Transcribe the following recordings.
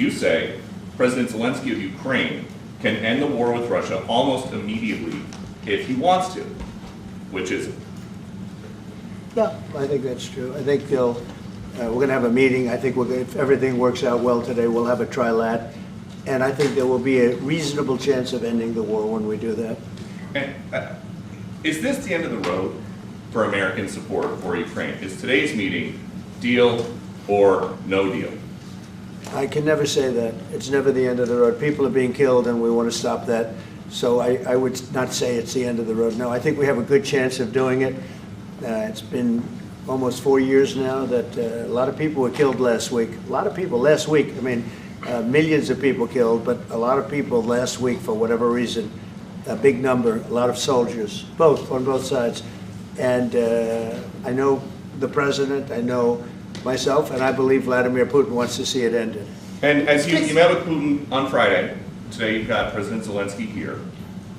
You say President Zelensky of Ukraine can end the war with Russia almost immediately if he wants to. Which is it? No, I think that's true. I think we're going to have a meeting. I think if everything works out well today, we'll have a trilat. And I think there will be a reasonable chance of ending the war when we do that. And is this the end of the road for American support for Ukraine? Is today's meeting deal or no deal? I can never say that. It's never the end of the road. People are being killed and we want to stop that. So I would not say it's the end of the road. No, I think we have a good chance of doing it. It's been almost 4 years now that a lot of people were killed last week. A lot of people last week. I mean, millions of people killed, but a lot of people last week for whatever reason. A big number, a lot of soldiers, on both sides. And I know the president, I know myself, and I believe Vladimir Putin wants to see it ended. And as you met with Putin on Friday, today you've got President Zelensky here.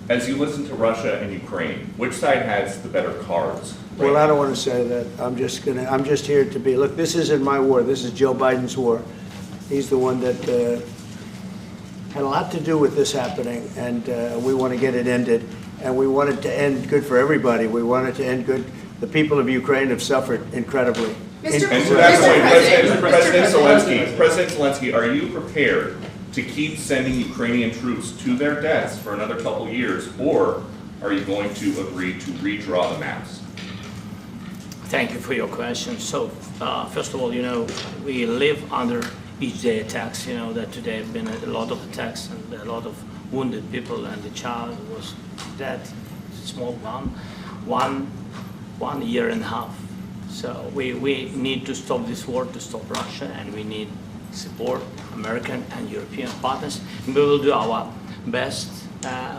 As you listen to Russia and Ukraine, which side has the better cards? Well, I don't want to say that. I'm just here to be, look, this isn't my war. This is Joe Biden's war. He's the one that had a lot to do with this happening, and we want to get it ended. And we want it to end good for everybody. We want it to end good. The people of Ukraine have suffered incredibly. And to that point, President Zelensky, are you prepared to keep sending Ukrainian troops to their deaths for another couple years, or are you going to agree to redraw the maps? Thank you for your question. So, first of all, we live under each day attacks. That today have been a lot of attacks and a lot of wounded people, and the child was dead, small one year and a half. So we need to stop this war, to stop Russia, and we need support American and European partners. And we will do our best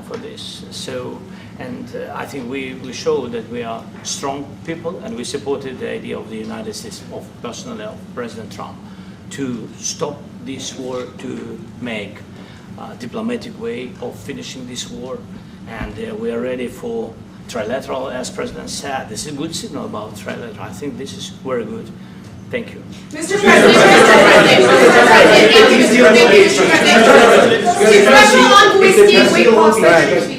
for this. So, and I think we show that we are strong people, and we supported the idea of the United States, of personally of President Trump, to stop this war, to make a diplomatic way of finishing this war. And we are ready for trilateral, as President said. This is a good signal about trilateral. I think this is very good. Thank you. Mr. President,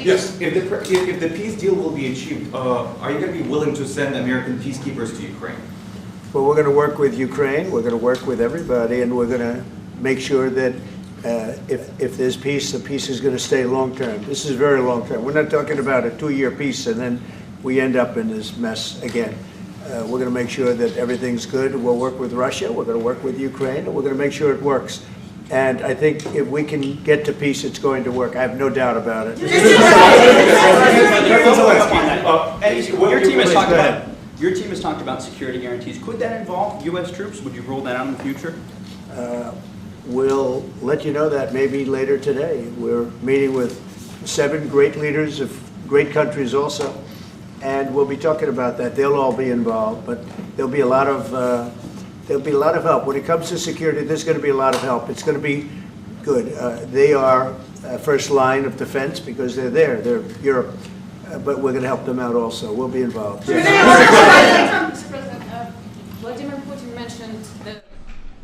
yes, if the peace deal will be achieved, are you going to be willing to send American peacekeepers to Ukraine? Well, we're going to work with Ukraine. We're going to work with everybody, and we're going to make sure that if there's peace, the peace is going to stay long-term. This is very long-term. We're not talking about a 2-year peace and then we end up in this mess again. We're going to make sure that everything's good. We'll work with Russia. We're going to work with Ukraine, and we're going to make sure it works. And I think if we can get to peace, it's going to work. I have no doubt about it. Your team has talked about security guarantees. Could that involve U.S. troops? Would you roll that out in the future? We'll let you know that maybe later today. We're meeting with 7 great leaders of great countries also, and we'll be talking about that. They'll all be involved, but there'll be a lot of help when it comes to security. There's going to be a lot of help. It's going to be good. They are first line of defense because they're there. They're Europe, but we're going to help them out also. We'll be involved. Mr. President, Vladimir Putin mentioned that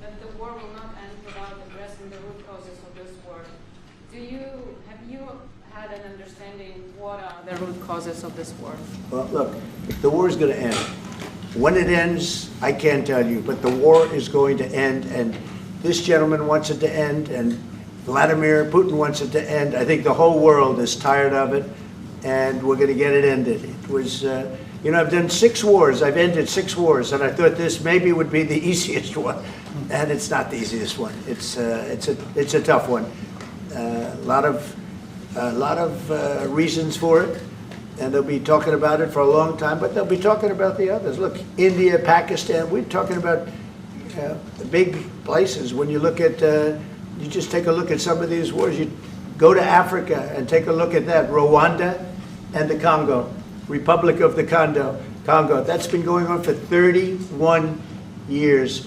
the war will not end without addressing the root causes of this war. Have you had an understanding what are the root causes of this war? Well, look, the war is going to end. When it ends, I can't tell you, but the war is going to end, and this gentleman wants it to end, and Vladimir Putin wants it to end. I think the whole world is tired of it, and we're going to get it ended. It was, I've done 6 wars. I've ended 6 wars, and I thought this maybe would be the easiest one, and it's not the easiest one. It's a tough one. A lot of reasons for it. And they'll be talking about it for a long time, but they'll be talking about the others. Look, India, Pakistan, we're talking about the big places. When you look at, you just take a look at some of these wars. You go to Africa and take a look at that. Rwanda and the Congo, Republic of the Congo. That's been going on for 31 years.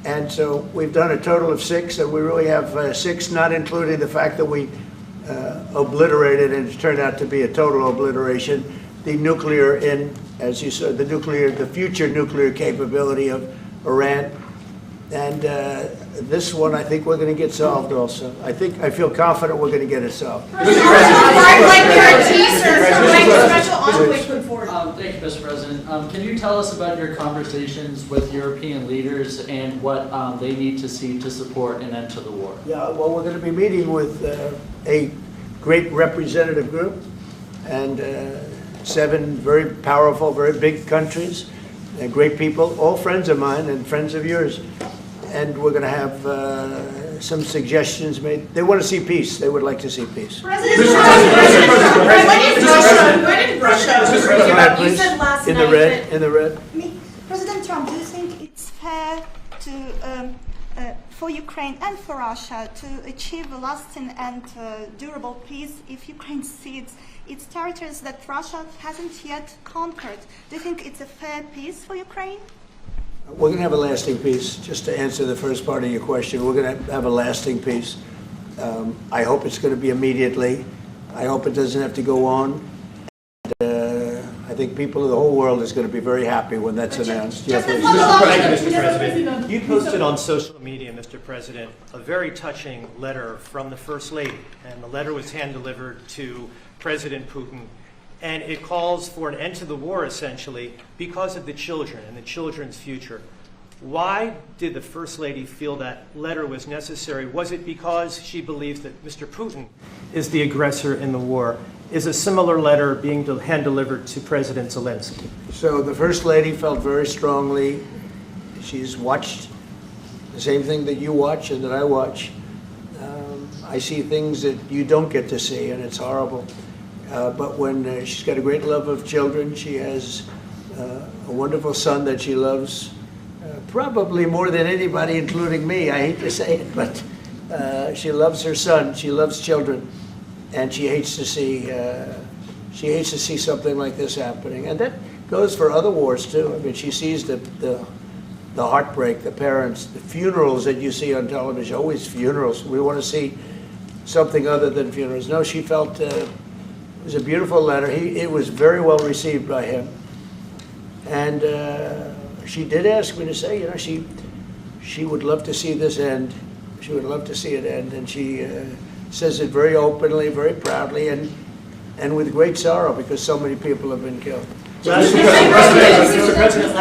And so we've done a total of 6, and we really have 6, not including the fact that we obliterated, and it turned out to be a total obliteration, the nuclear, as you said, the future nuclear capability of Iran. And this one, I think we're going to get solved also. I feel confident we're going to get it solved. Like guarantees or like special envoy put forward. Thank you, Mr. President. Can you tell us about your conversations with European leaders and what they need to see to support an end to the war? Yeah, well, we're going to be meeting with a great representative group and 7 very powerful, very big countries, and great people, all friends of mine and friends of yours. And we're going to have some suggestions made. They want to see peace. They would like to see peace. President, when did Russia, you said last In night the red, in the red. President Trump, do you think it's fair to, for Ukraine and for Russia to achieve a lasting and durable peace if Ukraine cedes its territories that Russia hasn't yet conquered? Do you think it's a fair peace for Ukraine? We're going to have a lasting peace. Just to answer the first part of your question, we're going to have a lasting peace. I hope it's going to be immediately. I hope it doesn't have to go on. I think people of the whole world is going to be very happy when that's announced. Just Yeah, a please. follow-up. Mr. President, you posted on social media, Mr. President, a very touching letter from the First Lady, and the letter was hand-delivered to President Putin, and it calls for an end to the war, essentially, because of the children and the children's future. Why did the First Lady feel that letter was necessary? Was it because she believes that Mr. Putin is the aggressor in the war? Is a similar letter being hand-delivered to President Zelensky? So the First Lady felt very strongly. She's watched the same thing that you watch and that I watch. I see things that you don't get to see, and it's horrible. But when she's got a great love of children, she has a wonderful son that she loves, probably more than anybody, including me. I hate to say it, but she loves her son. She loves children, and she hates to see something like this happening. And that goes for other wars too. I mean, she sees the heartbreak, the parents, the funerals that you see on television. Always funerals. We want to see something other than funerals. No, she felt. It was a beautiful letter. It was very well received by him. And she did ask me to say, you know, she would love to see this end. She would love to see it end. And she says it very openly, very proudly, and with great sorrow because so many people have been killed. Mr. President,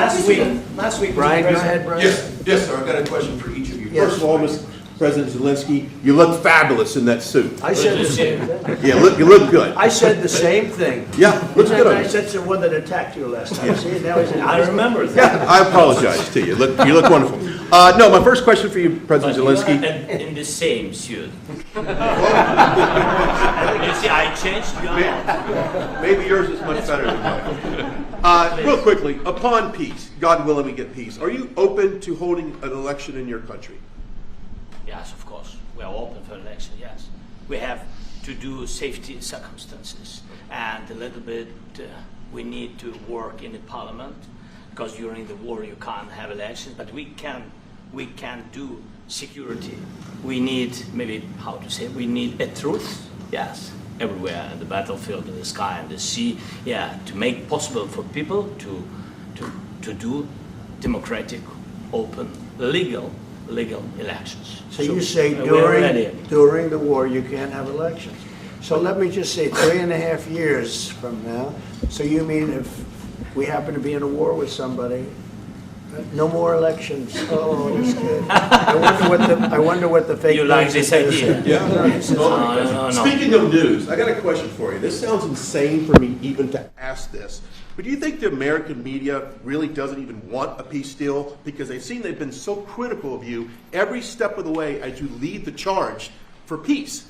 last week, Brian, go ahead, Brian. Yes, sir. I've got a question for each of you. Yes. First of all, Mr. President Zelensky, you look fabulous in that suit. I said the same thing. Yeah, you look good. I said the same thing. Yeah, looks good on I you. said to the one that attacked you last time. See, now he's I remember that. Yeah, I apologize to you. You look wonderful. No, my first question for you, President Zelensky. In the same suit. You see, I changed you. Maybe yours is much better than mine. Real quickly, upon peace, God willing we get peace, are you open to holding an election in your country? Yes, of course. We are open for election, yes. We have to do safety circumstances. And a little bit, we need to work in the parliament, because during the war you can't have elections, but we can do security. We need, maybe, how to say, we need a truth, yes, everywhere, in the battlefield, in the sky, in the sea, yeah, to make possible for people to do democratic, open, legal elections. So you say we're during the war you can't have elections. So let me just say 3.5 years from now. So you mean if we happen to be in a war with somebody, no more elections? Oh, that's good. I wonder what the fake You like news this is. idea? Yeah. No, this is- No. Speaking of news, I got a question for you. This sounds insane for me even to ask this. But do you think the American media really doesn't even want a peace deal? Because they've seen they've been so critical of you every step of the way as you lead the charge for peace.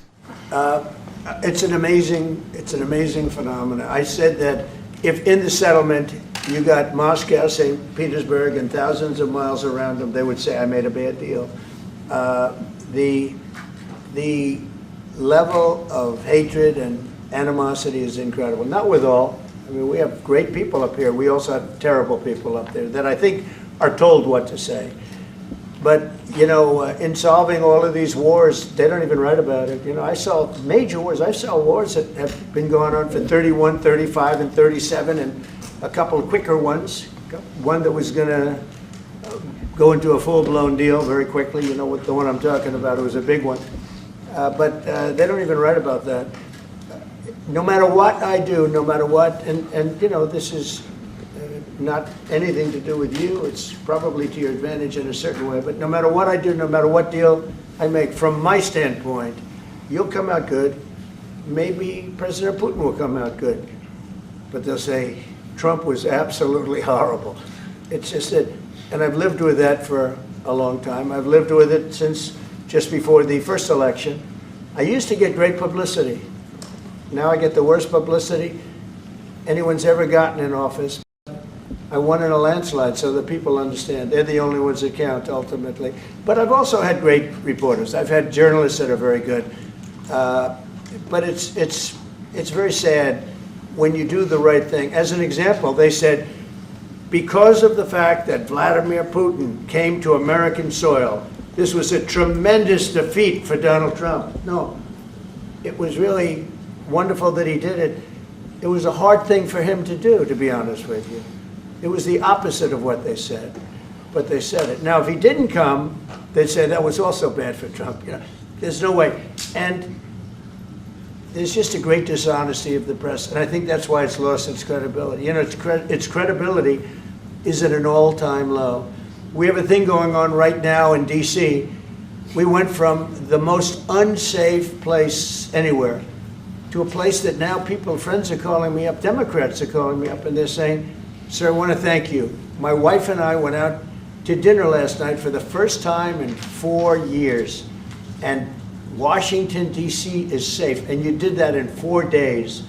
It's an amazing phenomenon. I said that if in the settlement you got Moscow, St. Petersburg, and thousands of miles around them, they would say, I made a bad deal. The level of hatred and animosity is incredible. Not with all. I mean, we have great people up here. We also have terrible people up there that I think are told what to say. But, you know, in solving all of these wars, they don't even write about it. You know, I saw major wars. I saw wars that have been going on for 31, 35, and 37, and a couple of quicker ones. One that was going to go into a full-blown deal very quickly. You know what the one I'm talking about, it was a big one. But they don't even write about that. No matter what I do, no matter what, and you know, this is not anything to do with you, it's probably to your advantage in a certain way, but no matter what I do, no matter what deal I make, from my standpoint, you'll come out good. Maybe President Putin will come out good, but they'll say Trump was absolutely horrible. It's just that, and I've lived with that for a long time. I've lived with it since just before the first election. I used to get great publicity. Now I get the worst publicity anyone's ever gotten in office. I won in a landslide, so that people understand. They're the only ones that count, ultimately. But I've also had great reporters. I've had journalists that are very good. But it's very sad when you do the right thing. As an example, they said, because of the fact that Vladimir Putin came to American soil, this was a tremendous defeat for Donald Trump. No, it was really wonderful that he did it. It was a hard thing for him to do, to be honest with you. It was the opposite of what they said, but they said it. Now, if he didn't come, they'd say that was also bad for Trump. You know, there's no way. And there's just a great dishonesty of the press, and I think that's why it's lost its credibility. You know, its credibility is at an all-time low. We have a thing going on right now in D.C. We went from the most unsafe place anywhere to a place that now friends are calling me up, Democrats are calling me up, and they're saying, sir, I want to thank you. My wife and I went out to dinner last night for the first time in 4 years, and Washington, D.C. is safe, and you did that in 4 days.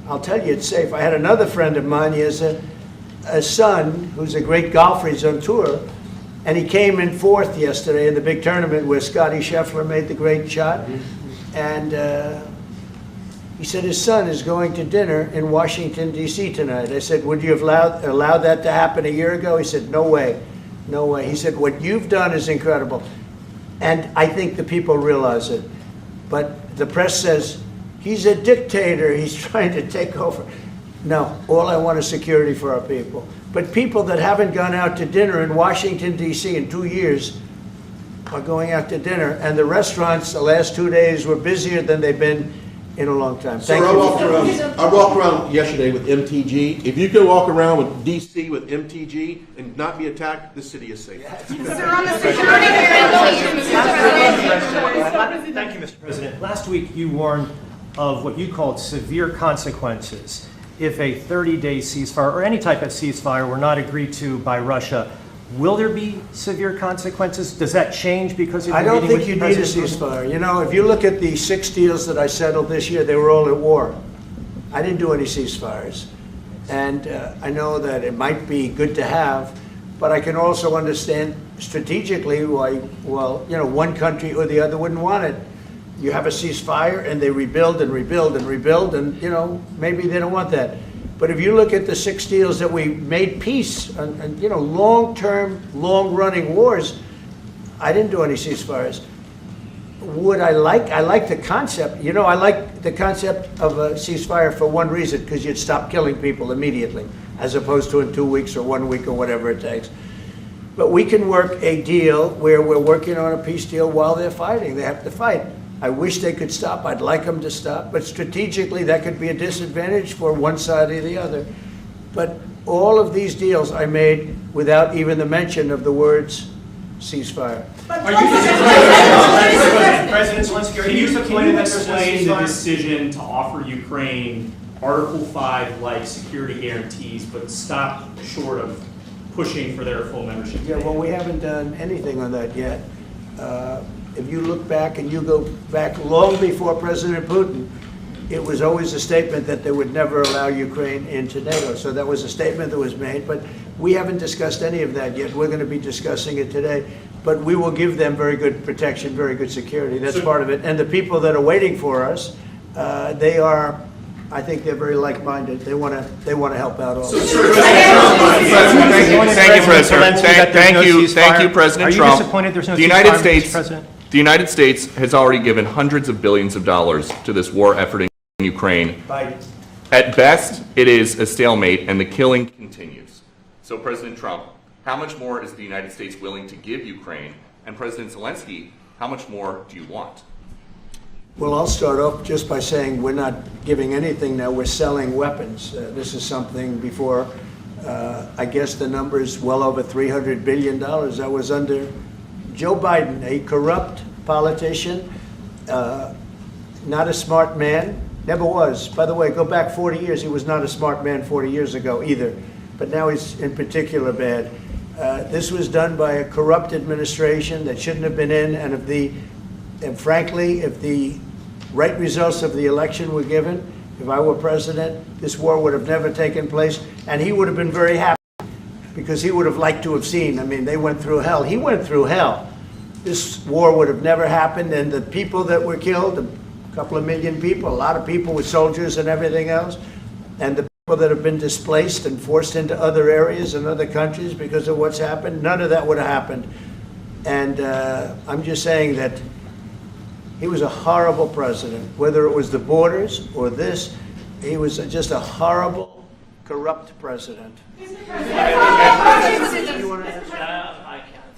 I'll tell you, it's safe. I had another friend of mine, he has a son who's a great golfer, he's on tour, and he came in fourth yesterday in the big tournament where Scotty Scheffler made the great shot, and he said his son is going to dinner in Washington, D.C. tonight. I said, would you have allowed that to happen a year ago? He said, no way, no way. He said, what you've done is incredible. And I think the people realize it. But the press says, he's a dictator, he's trying to take over. No, all I want is security for our people. But people that haven't gone out to dinner in Washington, D.C. in 2 years are going out to dinner. And the restaurants the last 2 days were busier than they've been in a long time. Thank Sir, you. I walked around yesterday with MTG. If you could walk around with DC with MTG and not be attacked, this city is safe. Sir, on the security guarantees, Thank you, Mr. President. Last week, you warned of what you called severe consequences if a 30-day ceasefire or any type of ceasefire were not agreed to by Russia. Will there be severe consequences? Does that change because of I your don't meeting think you with need a President Putin? ceasefire. You know, if you look at the 6 deals that I settled this year, they were all at war. I didn't do any ceasefires. And I know that it might be good to have, but I can also understand strategically why, well, you know, one country or the other wouldn't want it. You have a ceasefire and they rebuild and rebuild and rebuild, and, you know, maybe they don't want that. But if you look at the 6 deals that we made peace and you know, long-term, long-running wars, I didn't do any ceasefires. Would I like the concept, you know, I like the concept of a ceasefire for one reason, because you'd stop killing people immediately, as opposed to in 2 weeks or 1 week or whatever it takes. But we can work a deal where we're working on a peace deal while they're fighting. They have to fight. I wish they could stop. I'd like them to stop. But strategically, that could be a disadvantage for one side or the other. But all of these deals I made without even the mention of the words ceasefire. Are you President Zelensky, are you disappointed that there's no explain the ceasefire? decision to offer Ukraine Article 5-like security guarantees, but stop short of pushing for their full membership? Yeah, well, we haven't done anything on that yet. If you look back and you go back long before President Putin, it was always a statement that they would never allow Ukraine into NATO. So that was a statement that was made, but we haven't discussed any of that yet. We're going to be discussing it today. But we will give them very good protection, very good security. That's part of it. And the people that are waiting for us, they are, I think they're very like-minded. They want to help out all. Thank you, President. Thank you, President Trump. Are you disappointed there's no The ceasefire, Mr. President? The United States has already given hundreds of billions of dollars to this war effort in Ukraine. At best, it is a stalemate, and the killing continues. So, President Trump, How much more is the United States willing to give Ukraine? And President Zelensky, how much more do you want? Well, I'll start off just by saying we're not giving anything now. We're selling weapons. This is something before, I guess the number is well over $300 billion. That was under Joe Biden, a corrupt politician, not a smart man, never was. By the way, go back 40 years, he was not a smart man 40 years ago either. But now he's in particular bad. This was done by a corrupt administration that shouldn't have been in, and frankly, if the right results of the election were given, if I were president, this war would have never taken place, and he would have been very happy, because he would have liked to have seen, I mean, they went through hell. He went through hell. This war would have never happened, and the people that were killed, a couple of million people, a lot of people with soldiers and everything else, and the people that have been displaced and forced into other areas and other countries because of what's happened, none of that would have happened. And I'm just saying that he was a horrible president, whether it was the borders or this, he was just a horrible, corrupt president. Thank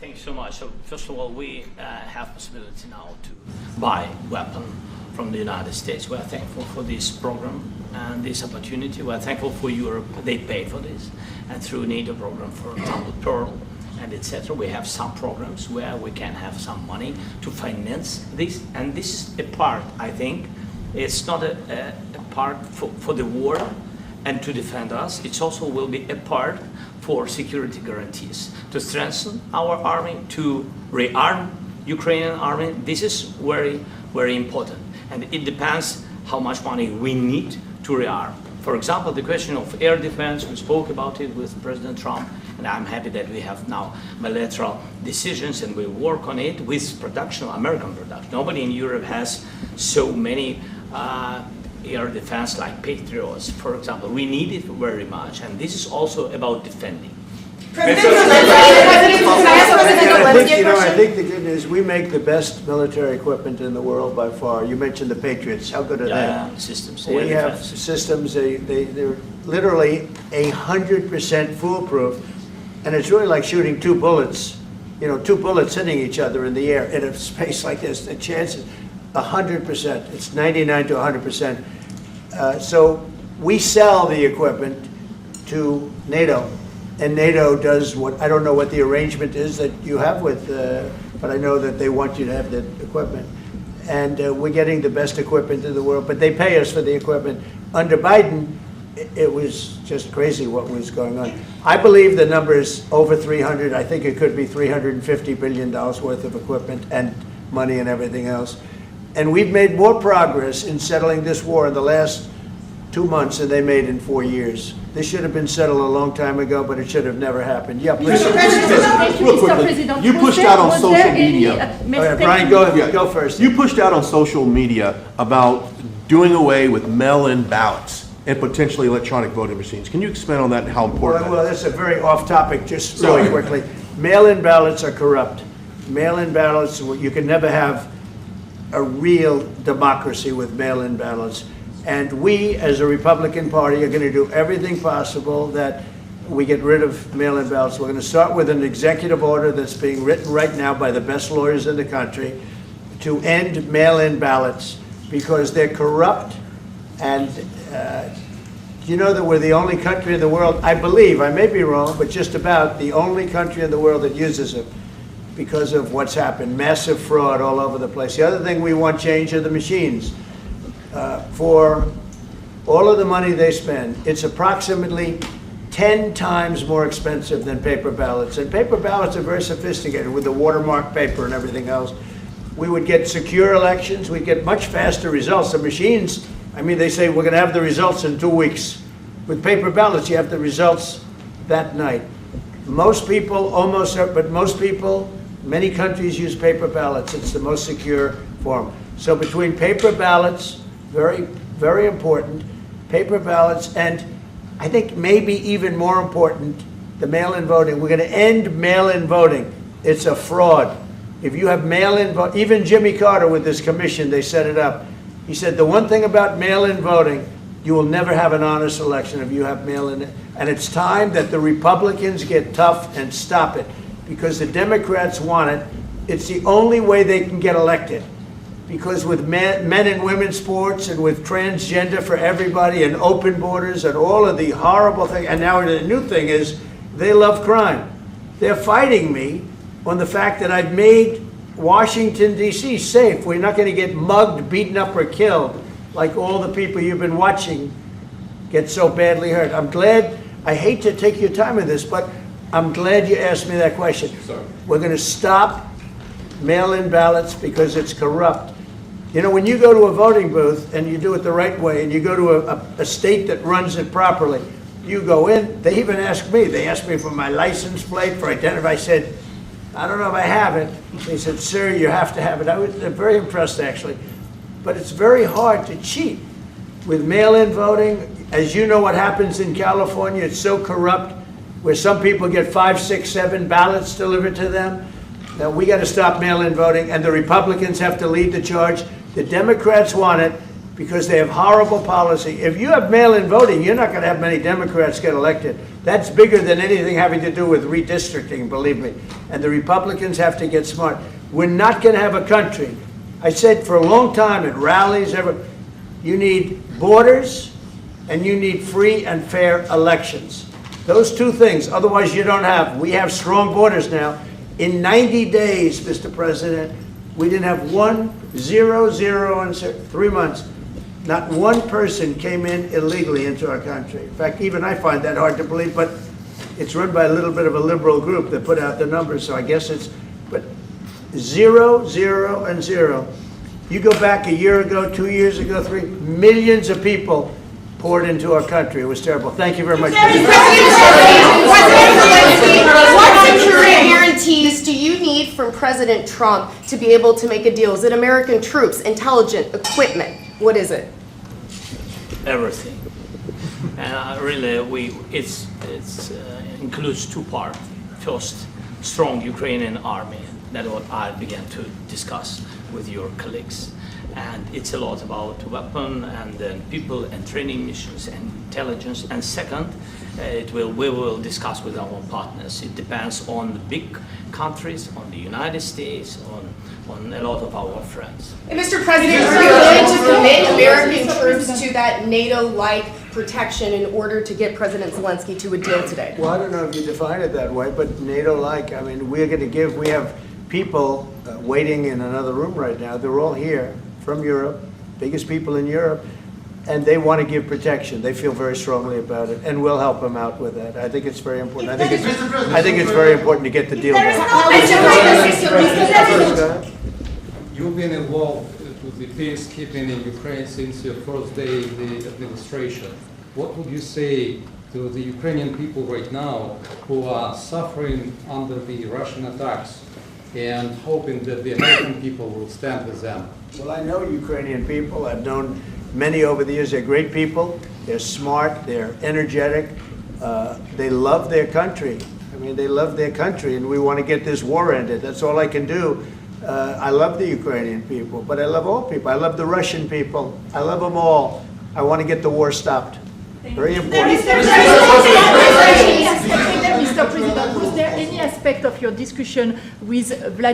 you so much. So first of all, we have possibility now to buy weapons from the United States. We are thankful for this program and this opportunity. We are thankful for Europe. They pay for this. And through NATO program, for example, Pearl and etc., we have some programs where we can have some money to finance this. And this is a part, I think, it's not a part for the war and to defend us. It also will be a part for security guarantees, to strengthen our army, to rearm Ukrainian army. This is very, very important. And it depends how much money we need to rearm. For example, the question of air defense, we spoke about it with President Trump, and I'm happy that we have now bilateral decisions and we work on it with production, American production. Nobody in Europe has so many air defense like Patriots, for example. We need it very much, and this is also about defending. I think the good news, we make the best military equipment in the world by far. You mentioned the Patriots. How good are they? Systems. We have systems, they're literally 100% foolproof. And it's really like shooting two bullets, two bullets hitting each other in the air in a space like this. The chances, 100%. It's 99 to 100%. So we sell the equipment to NATO. And NATO does what, I don't know what the arrangement is that you have with, but I know that they want you to have the equipment. And we're getting the best equipment in the world, but they pay us for the equipment. Under Biden, it was just crazy what was going on. I believe the number is over 300. I think it could be $350 billion worth of equipment and money and everything else. And we've made more progress in settling this war in the last 2 months than they made in 4 years. This should have been settled a long time ago, but it should have never happened. Yeah, please. Real quickly, you pushed out on social media. Brian, go first. You pushed out on social media about doing away with mail-in ballots and potentially electronic voting machines. Can you expand on that and how important Well, that's a very off-topic, just really quickly. Mail-in ballots are corrupt. Mail-in ballots, you can never have a real democracy with mail-in ballots. And we, as a Republican Party, are going to do everything possible that we get rid of mail-in ballots. We're going to start with an executive order that's being written right now by the best lawyers in the country to end mail-in ballots because they're corrupt. And you know that we're the only country in the world, I believe, I may be wrong, but just about the only country in the world that uses it because of what's happened. Massive fraud all over the place. The other thing we want changed are the machines. For all of the money they spend, it's approximately 10 times more expensive than paper ballots. And paper ballots are very sophisticated with the watermark paper and everything else. We would get secure elections. We'd get much faster results. The machines, I mean, they say we're going to have the results in 2 weeks. With paper ballots, you have the results that night. Most people, but most people, many countries use paper ballots. It's the most secure form. So between paper ballots, very, very important, paper ballots, and I think maybe even more important, the mail-in voting. We're going to end mail-in voting. It's a fraud. If you have mail-in vote, even Jimmy Carter with this commission, they set it up. He said the one thing about mail-in voting, You will never have an honest election if you have mail-in. And it's time that the Republicans get tough and stop it, because the Democrats want it. It's the only way they can get elected. Because with men and women's sports and with transgender for everybody and open borders and all of the horrible things, and now the new thing is they love crime. They're fighting me on the fact that I've made Washington, D.C. safe. We're not going to get mugged, beaten up, or killed like all the people you've been watching get so badly hurt. I'm glad, I hate to take your time in this, but I'm glad you asked me that question. We're going to stop mail-in ballots because it's corrupt. You know, when you go to a voting booth and you do it the right way and you go to a state that runs it properly, you go in, they even ask me, they asked me for my license plate, for identity. I said, I don't know if I have it. They said, sir, you have to have it. I was very impressed, actually. But it's very hard to cheat with mail-in voting. As you know what happens in California, it's so corrupt, where some people get 5, 6, 7 ballots delivered to them. Now, we got to stop mail-in voting, and the Republicans have to lead the charge. The Democrats want it because they have horrible policy. If you have mail-in voting, you're not going to have many Democrats get elected. That's bigger than anything having to do with redistricting, believe me. And the Republicans have to get smart. We're not going to have a country. I said for a long time at rallies, you need borders and you need free and fair elections. Those two things, otherwise you don't have. We have strong borders now. In 90 days, Mr. President, we didn't have 0 in 3 months. Not one person came in illegally into our country. In fact, even I find that hard to believe, but it's run by a little bit of a liberal group that put out the numbers, so I guess it's, but 0, 0, and 0. You go back a year ago, 2 years ago, 3, millions of people poured into our country. It was terrible. Thank you very much. What security guarantees do you need from President Trump to be able to make a deal? Is it American troops, intelligence, equipment? What is it? Everything. And really, it includes 2 parts. First, strong Ukrainian army. That's what I began to discuss with your colleagues. And it's a lot about weapon and then people and training missions and intelligence. And second, we will discuss with our partners. It depends on the big countries, on the United States, on a lot of our friends. And Mr. President, are you willing to commit American troops to that NATO-like protection in order to get President Zelensky to a deal today? Well, I don't know if you define it that way, but NATO-like, I mean, we're going to give, we have people waiting in another room right now. They're all here from Europe, biggest people in Europe, and they want to give protection. They feel very strongly about it, and we'll help them out with that. I think it's very important. I think it's very important to get the deal done. You've been involved with the peacekeeping in Ukraine since your first day in the administration. What would you say to the Ukrainian people right now who are suffering under the Russian attacks and hoping that the American people will stand with them? Well, I know Ukrainian people. I've known many over the years. They're great people. They're smart. They're energetic. They love their country. I mean, they love their country, and we want to get this war ended. That's all I can do. I love the Ukrainian people, but I love all people. I love the Russian people. I love them all. I want to get the war stopped. Very important. Mr. President, was there any aspect of your discussion with Vladimir